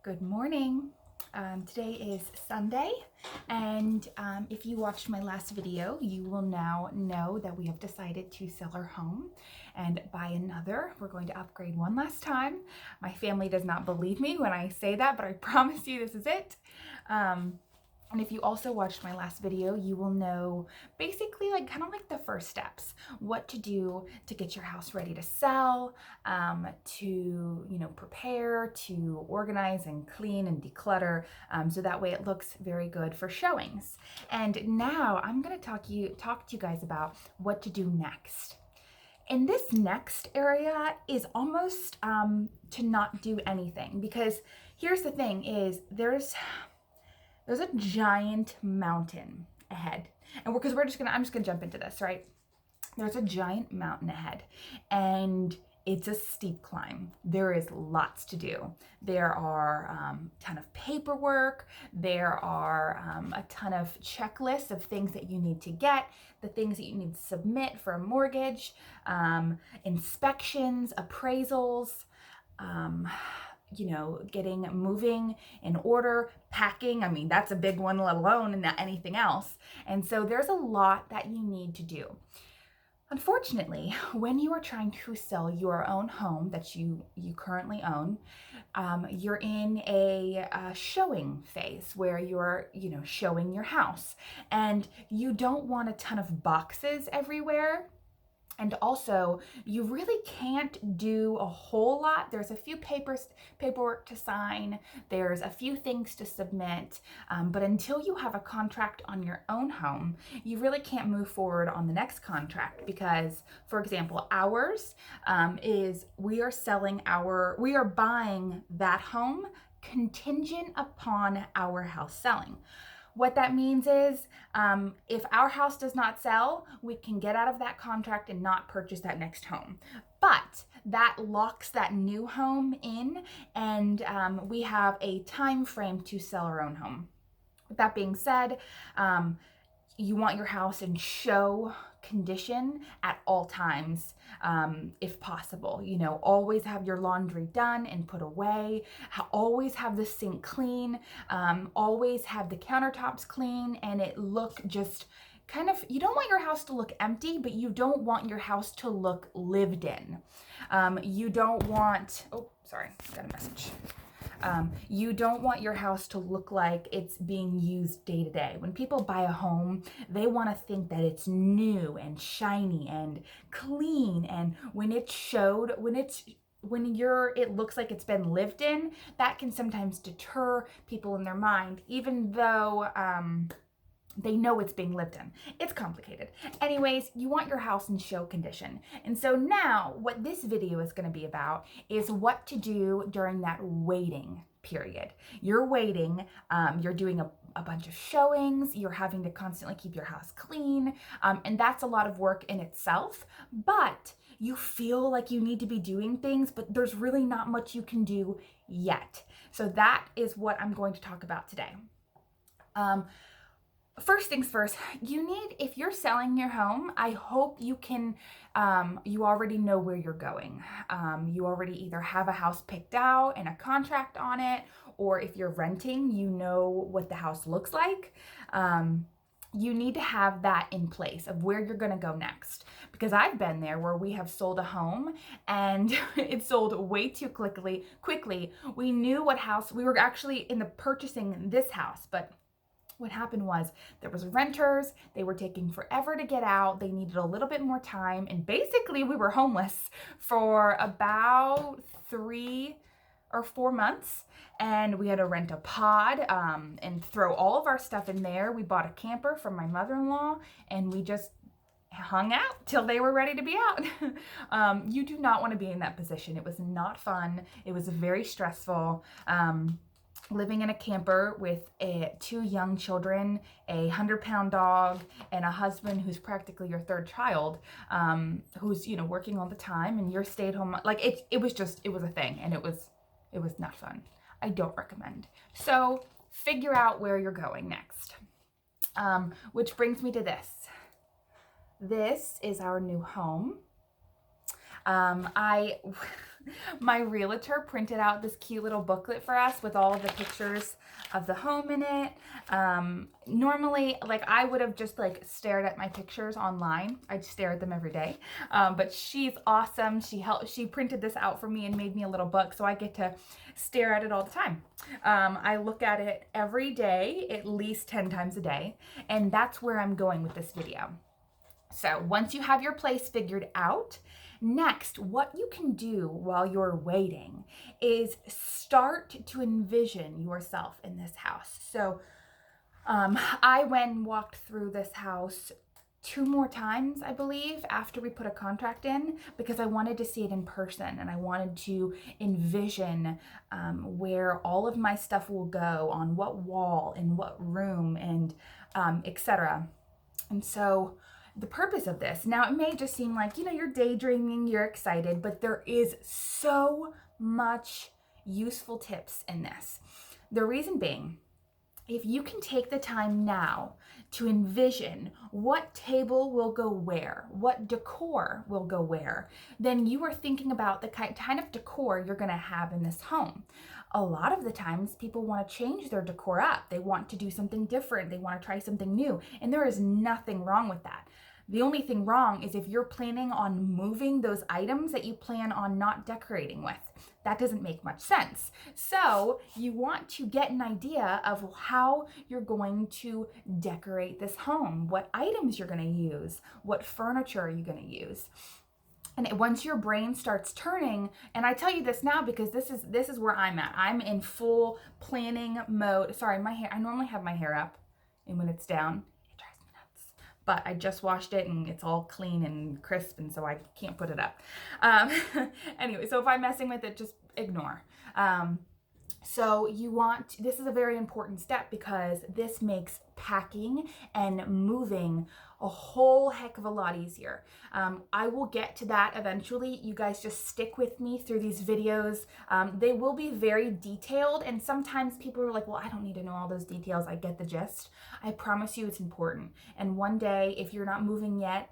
Good morning. Today is Sunday, and if you watched my last video, you will now know that we have decided to sell our home and buy another. We're going to upgrade one last time. My family does not believe me when I say that, but I promise you this is it. And if you also watched my last video, you will know basically kind of like the first steps, what to do to get your house ready to sell, to, prepare, to organize and clean and declutter, so that way it looks very good for showings. And now I'm going to talk to you guys about what to do next. And this next area is almost to not do anything, because here's the thing is there's a giant mountain ahead. And I'm just gonna jump into this, right? There's a giant mountain ahead, and it's a steep climb. There is lots to do. There are a ton of paperwork. There are a ton of checklists of things that you need to get, the things that you need to submit for a mortgage, inspections, appraisals, getting moving in order, packing. I mean, that's a big one, let alone not anything else. And so there's a lot that you need to do. Unfortunately, when you are trying to sell your own home that you currently own, you're in a showing phase where you're, showing your house, and you don't want a ton of boxes everywhere. And also, you really can't do a whole lot. There's a few paperwork to sign. There's a few things to submit. But until you have a contract on your own home, you really can't move forward on the next contract because, for example, ours is we are buying that home contingent upon our house selling. What that means is if our house does not sell, we can get out of that contract and not purchase that next home. But that locks that new home in, and we have a time frame to sell our own home. With that being said, you want your house in show condition at all times, if possible. Always have your laundry done and put away. Always have the sink clean. Always have the countertops clean, and it look just kind of, you don't want your house to look empty, but you don't want your house to look lived in. You don't want, oh, sorry, got a message. You don't want your house to look like it's being used day to day. When people buy a home, they want to think that it's new and shiny and clean. And when it looks like it's been lived in, that can sometimes deter people in their mind, even though they know it's being lived in. It's complicated. Anyways, you want your house in show condition. And so now what this video is going to be about is what to do during that waiting period. You're waiting, you're doing a bunch of showings, you're having to constantly keep your house clean, and that's a lot of work in itself, but you feel like you need to be doing things, but there's really not much you can do yet. So that is what I'm going to talk about today. First things first, if you're selling your home, I hope you already know where you're going. You already either have a house picked out and a contract on it, or if you're renting, you know what the house looks like. You need to have that in place of where you're going to go next. Because I've been there where we have sold a home and it sold way too quickly. We knew what house, we were actually in the purchasing this house, but what happened was there was renters, they were taking forever to get out, they needed a little bit more time, and basically we were homeless for about 3 or 4 months, and we had to rent a pod and throw all of our stuff in there. We bought a camper from my mother-in-law, and we just hung out till they were ready to be out. You do not want to be in that position. It was not fun. It was very stressful. Living in a camper with 2 young children, a 100-pound dog, and a husband who's practically your third child, who's working all the time, and you're stay-at-home. It was a thing, and it was not fun. I don't recommend. So figure out where you're going next. Which brings me to this. This is our new home. I my realtor printed out this cute little booklet for us with all of the pictures of the home in it. Normally, like, I would have just like stared at my pictures online. I'd stare at them every day. But she's awesome. She printed this out for me and made me a little book, so I get to stare at it all the time. I look at it every day, at least 10 times a day, and that's where I'm going with this video. So once you have your place figured out, next, what you can do while you're waiting is start to envision yourself in this house. So I went and walked through this house 2 more times, I believe, after we put a contract in, because I wanted to see it in person and I wanted to envision where all of my stuff will go, on what wall, in what room, and etc. And so the purpose of this, now it may just seem like, you're daydreaming, you're excited, but there is so much useful tips in this. The reason being, if you can take the time now to envision what table will go where, what decor will go where, then you are thinking about the kind of decor you're going to have in this home. A lot of the times people want to change their decor up. They want to do something different. They want to try something new. And there is nothing wrong with that. The only thing wrong is if you're planning on moving those items that you plan on not decorating with. That doesn't make much sense. So you want to get an idea of how you're going to decorate this home, what items you're going to use, what furniture are you going to use. And once your brain starts turning, and I tell you this now because this is where I'm at. I'm in full planning mode. Sorry, my hair, I normally have my hair up, and when it's down, it drives me nuts. But I just washed it and it's all clean and crisp, and so I can't put it up. Anyway, so if I'm messing with it, just ignore. So this is a very important step because this makes packing and moving a whole heck of a lot easier. I will get to that eventually. You guys just stick with me through these videos. They will be very detailed, and sometimes people are like, well, I don't need to know all those details. I get the gist. I promise you it's important. And one day, if you're not moving yet,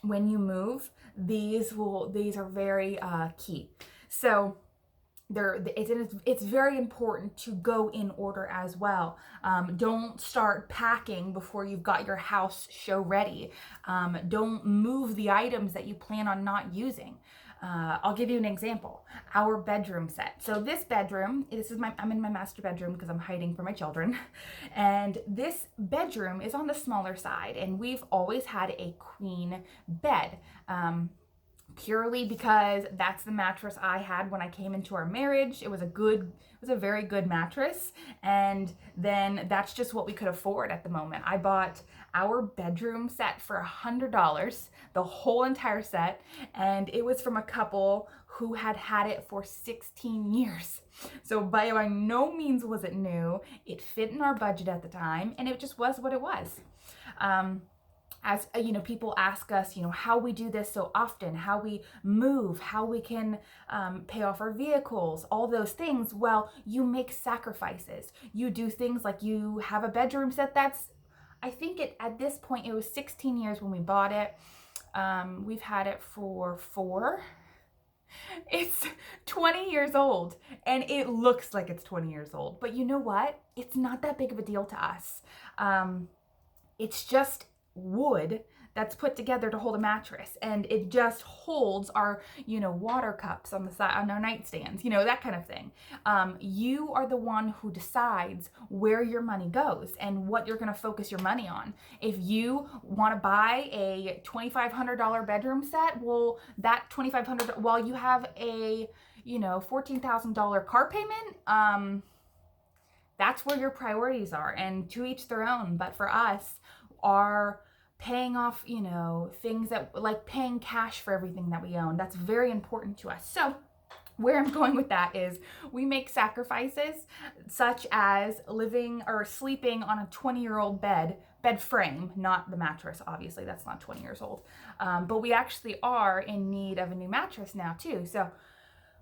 when you move, these are very key. So it's very important to go in order as well. Don't start packing before you've got your house show ready. Don't move the items that you plan on not using. I'll give you an example. Our bedroom set. So this bedroom, I'm in my master bedroom because I'm hiding from my children. And this bedroom is on the smaller side, and we've always had a queen bed. Purely because that's the mattress I had when I came into our marriage. It was a very good mattress, and then that's just what we could afford at the moment. I bought our bedroom set for $100, the whole entire set, and it was from a couple who had had it for 16 years. So by no means was it new. It fit in our budget at the time, and it just was what it was. As people ask us, how we do this so often, how we move, how we can pay off our vehicles, all those things. Well, you make sacrifices. You do things like you have a bedroom set I think at this point it was 16 years when we bought it. We've had it for 4. It's 20 years old, and it looks like it's 20 years old. But you know what? It's not that big of a deal to us. It's just wood that's put together to hold a mattress, and it just holds our water cups on the side on our nightstands, that kind of thing. You are the one who decides where your money goes and what you're going to focus your money on. If you want to buy a $2,500 bedroom set, well, that $2,500, while you have a $14,000 car payment, that's where your priorities are, and to each their own. But for us, our paying off, things that like paying cash for everything that we own, that's very important to us. So where I'm going with that is we make sacrifices such as living or sleeping on a 20-year-old bed frame, not the mattress. Obviously, that's not 20 years old. But we actually are in need of a new mattress now too. So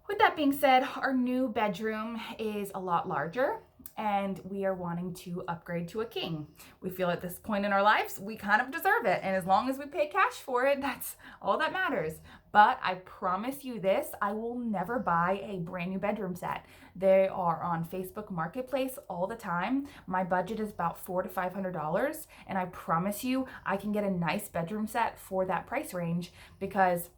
with that being said, our new bedroom is a lot larger, and we are wanting to upgrade to a king. We feel at this point in our lives, we kind of deserve it. And as long as we pay cash for it, that's all that matters. But I promise you this, I will never buy a brand new bedroom set. They are on Facebook Marketplace all the time. My budget is about $400 to $500, and I promise you I can get a nice bedroom set for that price range because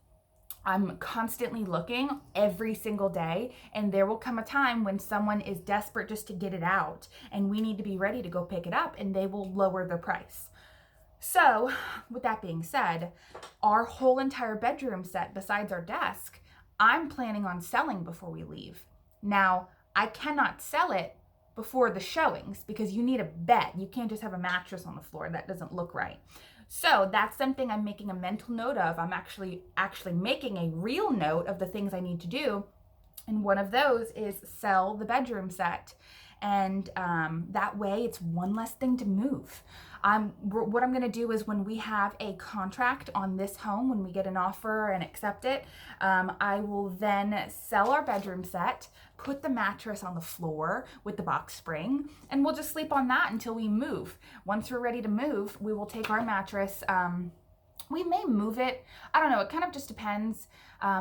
I'm constantly looking every single day, and there will come a time when someone is desperate just to get it out, and we need to be ready to go pick it up, and they will lower the price. So, with that being said, our whole entire bedroom set, besides our desk, I'm planning on selling before we leave. Now, I cannot sell it before the showings because you need a bed. You can't just have a mattress on the floor. That doesn't look right. So that's something I'm making a mental note of. I'm actually making a real note of the things I need to do. And one of those is sell the bedroom set. And that way it's one less thing to move. What I'm going to do is when we have a contract on this home, when we get an offer and accept it, I will then sell our bedroom set, put the mattress on the floor with the box spring, and we'll just sleep on that until we move. Once we're ready to move, we will take our mattress. We may move it. I don't know. It kind of just depends.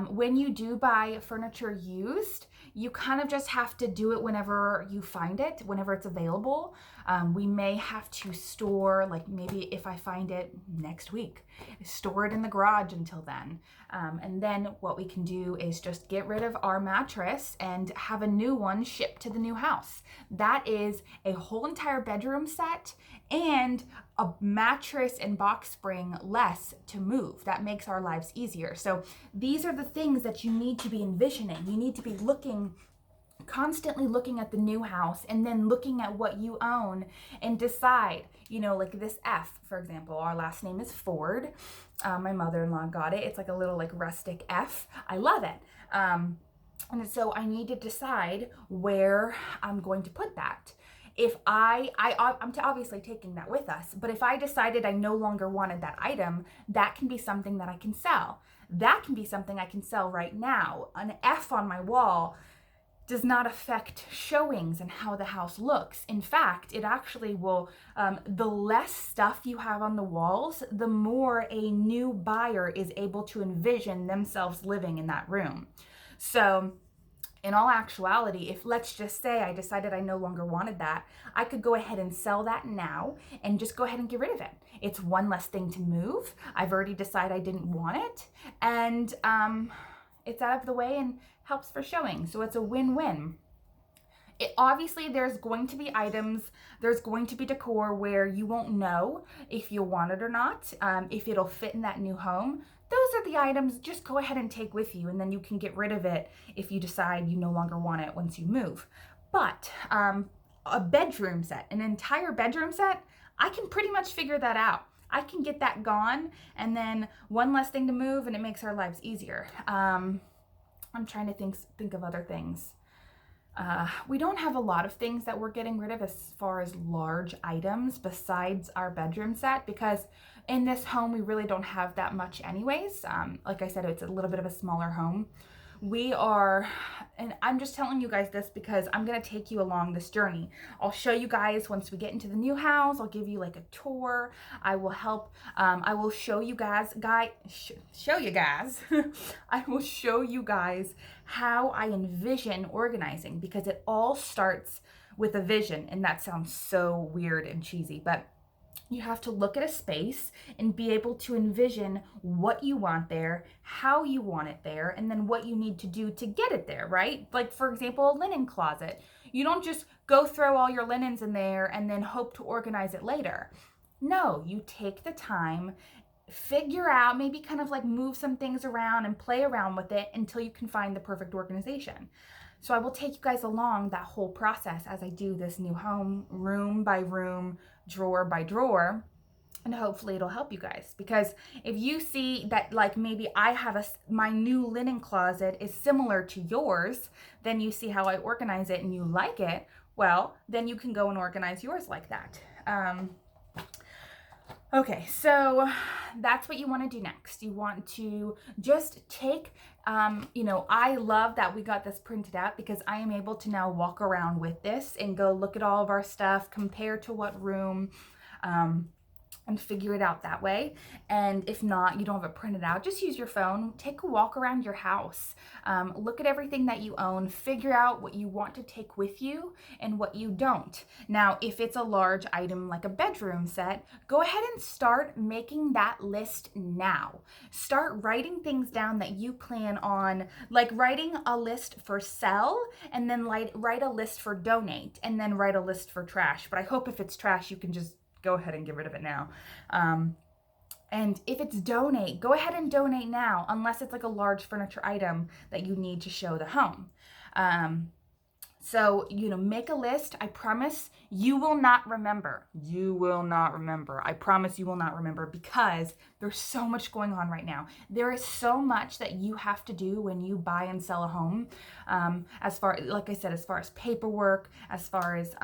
When you do buy furniture used, you kind of just have to do it whenever you find it, whenever it's available. We may have to store, like maybe if I find it next week, store it in the garage until then. And then what we can do is just get rid of our mattress and have a new one shipped to the new house. That is a whole entire bedroom set and a mattress and box spring less to move. That makes our lives easier. So these are the things that you need to be envisioning. You need to be constantly looking at the new house and then looking at what you own and decide, like this F, for example, our last name is Ford. My mother-in-law got it. It's like a little like rustic F. I love it. And so I need to decide where I'm going to put that. If I'm obviously taking that with us, but if I decided I no longer wanted that item, that can be something that I can sell. That can be something I can sell right now. An F on my wall does not affect showings and how the house looks. In fact, it actually will, the less stuff you have on the walls, the more a new buyer is able to envision themselves living in that room. So, in all actuality, if let's just say I decided I no longer wanted that, I could go ahead and sell that now and just go ahead and get rid of it. It's one less thing to move. I've already decided I didn't want it, and it's out of the way and helps for showing. So it's a win-win. Obviously, there's going to be items, there's going to be decor where you won't know if you want it or not, if it'll fit in that new home. Those are the items just go ahead and take with you, and then you can get rid of it if you decide you no longer want it once you move. But a bedroom set, an entire bedroom set, I can pretty much figure that out. I can get that gone, and then one less thing to move, and it makes our lives easier. I'm trying to think of other things. We don't have a lot of things that we're getting rid of as far as large items besides our bedroom set, because in this home we really don't have that much anyways. Like I said, it's a little bit of a smaller home. And I'm just telling you guys this because I'm going to take you along this journey. I'll show you guys once we get into the new house. I'll give you like a tour. I will help. I will show you guys, I will show you guys how I envision organizing, because it all starts with a vision. And that sounds so weird and cheesy, but you have to look at a space and be able to envision what you want there, how you want it there, and then what you need to do to get it there, right? Like, for example, a linen closet. You don't just go throw all your linens in there and then hope to organize it later. No, you take the time, figure out, maybe kind of like move some things around and play around with it until you can find the perfect organization. So I will take you guys along that whole process as I do this new home, room by room, drawer by drawer, and hopefully it'll help you guys. Because if you see that, like, maybe I have my new linen closet is similar to yours, then you see how I organize it and you like it, well, then you can go and organize yours like that. Okay, so that's what you want to do next. You want to just take, I love that we got this printed out because I am able to now walk around with this and go look at all of our stuff, compare to what room, and figure it out that way. And if not, you don't have it printed out, just use your phone, take a walk around your house, look at everything that you own, figure out what you want to take with you and what you don't. Now, if it's a large item like a bedroom set, go ahead and start making that list now. Start writing things down that you plan on, like writing a list for sell, and then write a list for donate, and then write a list for trash. But I hope if it's trash, you can just go ahead and get rid of it now. And if it's donate, go ahead and donate now, unless it's like a large furniture item that you need to show the home. So, make a list. I promise you will not remember. You will not remember. I promise you will not remember, because there's so much going on right now. There is so much that you have to do when you buy and sell a home. Like I said, as far as paperwork, as far as,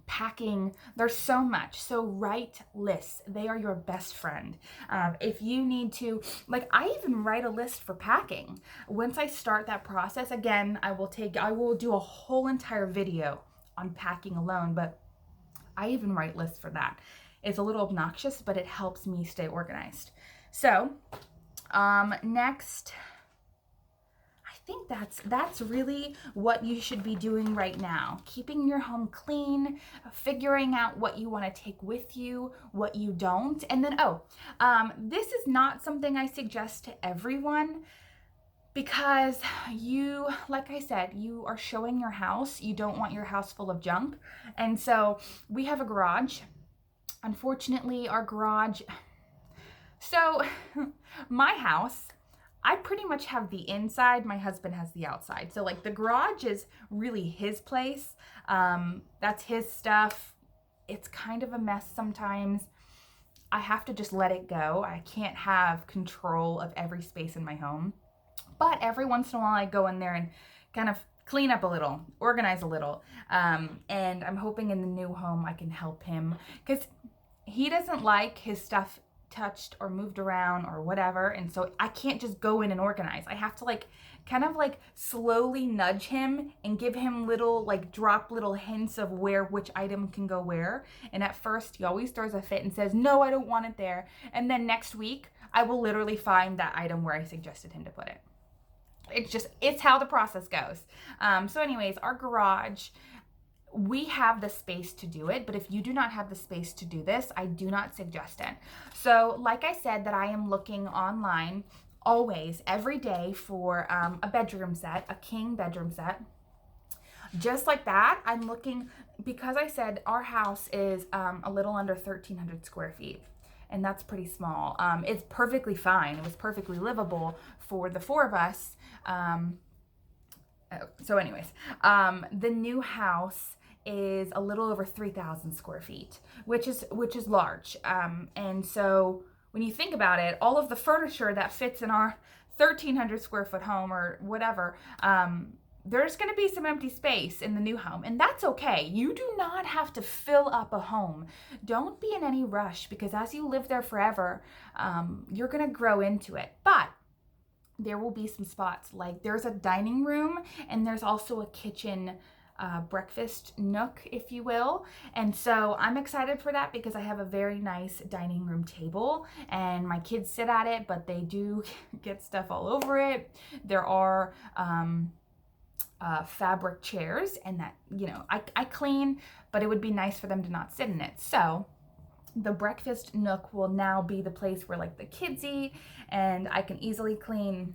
packing, there's so much. So write lists. They are your best friend. If you need to, like, I even write a list for packing. Once I start that process, again, I will do a whole entire video on packing alone, but I even write lists for that. It's a little obnoxious, but it helps me stay organized. So, next, I think that's really what you should be doing right now. Keeping your home clean, figuring out what you want to take with you, what you don't. And then, this is not something I suggest to everyone, because like I said, you are showing your house. You don't want your house full of junk. And so we have a garage. Unfortunately, our garage, so my house, I pretty much have the inside, my husband has the outside. So like the garage is really his place. That's his stuff. It's kind of a mess sometimes. I have to just let it go. I can't have control of every space in my home. But every once in a while I go in there and kind of clean up a little, organize a little. And I'm hoping in the new home I can help him, because he doesn't like his stuff touched or moved around or whatever, and so I can't just go in and organize. I have to kind of slowly nudge him and give him drop little hints of which item can go where. And at first he always throws a fit and says, no, I don't want it there. And then next week I will literally find that item where I suggested him to put it. It's how the process goes. So anyways, our garage, we have the space to do it, but if you do not have the space to do this, I do not suggest it. So like I said, that I am looking online always, every day, for a bedroom set, a king bedroom set. Just like that, I'm looking, because I said our house is a little under 1,300 square feet. And that's pretty small. It's perfectly fine. It was perfectly livable for the four of us. So anyways, the new house is a little over 3,000 square feet, which is large. And so when you think about it, all of the furniture that fits in our 1,300 square foot home or whatever, there's going to be some empty space in the new home, and that's okay. You do not have to fill up a home. Don't be in any rush, because as you live there forever, you're going to grow into it. But there will be some spots, like there's a dining room and there's also a kitchen, breakfast nook, if you will. And so I'm excited for that, because I have a very nice dining room table and my kids sit at it, but they do get stuff all over it. There are fabric chairs, and that, I clean, but it would be nice for them to not sit in it. So the breakfast nook will now be the place where the kids eat, and I can easily clean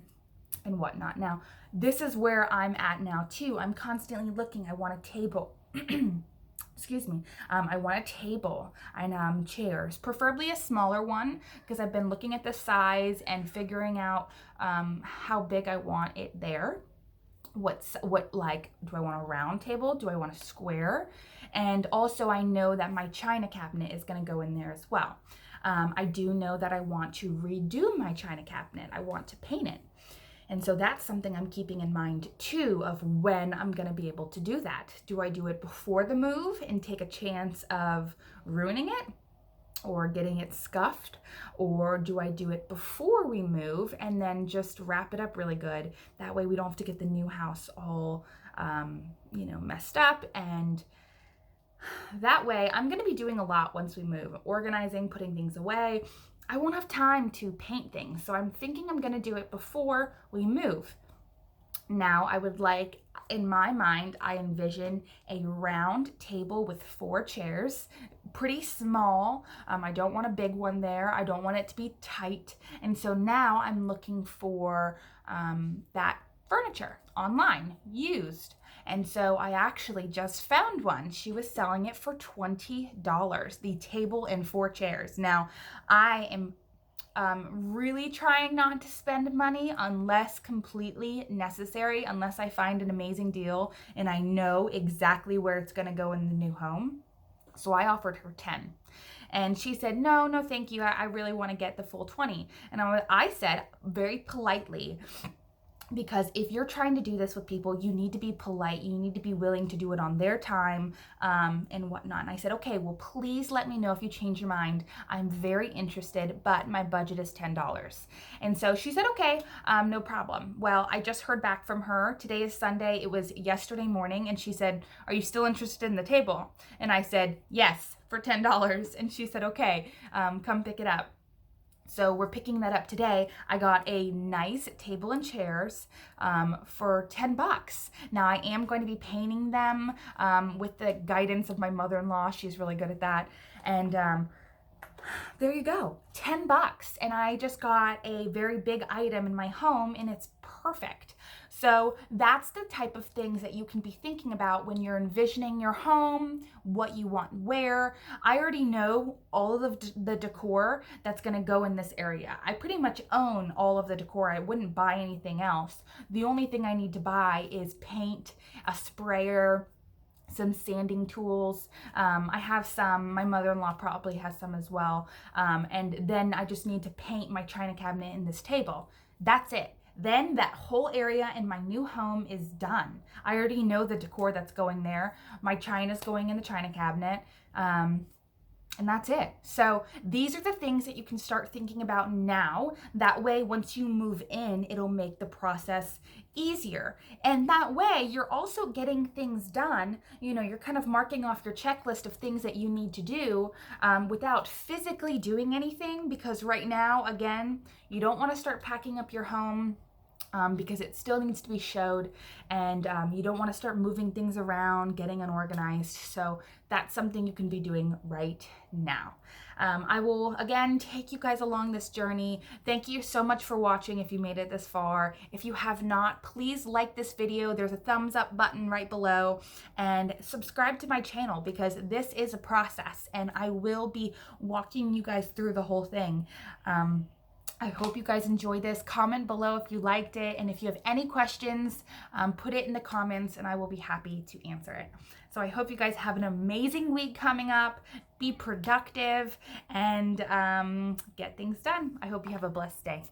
and whatnot. Now, this is where I'm at now too. I'm constantly looking. I want a table. Excuse me. I want a table and chairs, preferably a smaller one, because I've been looking at the size and figuring out how big I want it there. Do I want a round table? Do I want a square? And also I know that my china cabinet is going to go in there as well. I do know that I want to redo my china cabinet. I want to paint it. And so that's something I'm keeping in mind too, of when I'm going to be able to do that. Do I do it before the move and take a chance of ruining it or getting it scuffed? Or do I do it before we move and then just wrap it up really good? That way we don't have to get the new house all, messed up. And That way, I'm going to be doing a lot once we move, organizing, putting things away. I won't have time to paint things, so I'm thinking I'm going to do it before we move. Now, I would like, in my mind, I envision a round table with 4 chairs, pretty small. I don't want a big one there. I don't want it to be tight. And so now I'm looking for that furniture online, used. And so I actually just found one. She was selling it for $20, the table and 4 chairs. Now, I am really trying not to spend money unless completely necessary, unless I find an amazing deal and I know exactly where it's going to go in the new home. So I offered her 10. And she said, no, thank you. I really want to get the full 20. And I said very politely, because if you're trying to do this with people, you need to be polite. You need to be willing to do it on their time and whatnot. And I said, okay, well, please let me know if you change your mind. I'm very interested, but my budget is $10. And so she said, okay, no problem. Well, I just heard back from her. Today is Sunday. It was yesterday morning. And she said, are you still interested in the table? And I said, yes, for $10. And she said, okay, come pick it up. So we're picking that up today. I got a nice table and chairs for $10. Now I am going to be painting them with the guidance of my mother-in-law. She's really good at that. And there you go, $10. And I just got a very big item in my home and it's perfect. So that's the type of things that you can be thinking about when you're envisioning your home, what you want where. I already know all of the decor that's going to go in this area. I pretty much own all of the decor. I wouldn't buy anything else. The only thing I need to buy is paint, a sprayer, some sanding tools. I have some, my mother-in-law probably has some as well. And then I just need to paint my china cabinet and this table. That's it. Then that whole area in my new home is done. I already know the decor that's going there. My china's going in the china cabinet. And that's it. So these are the things that you can start thinking about now. That way, once you move in, it'll make the process easier. And that way, you're also getting things done. You know, you're kind of marking off your checklist of things that you need to do without physically doing anything. Because right now, again, you don't want to start packing up your home because it still needs to be showed, and you don't want to start moving things around, getting unorganized. So that's something you can be doing right now. I will again take you guys along this journey. Thank you so much for watching if you made it this far. If you have not, please like this video. There's a thumbs up button right below, and subscribe to my channel because this is a process and I will be walking you guys through the whole thing. I hope you guys enjoyed this. Comment below if you liked it. And if you have any questions, put it in the comments and I will be happy to answer it. So I hope you guys have an amazing week coming up. Be productive and get things done. I hope you have a blessed day.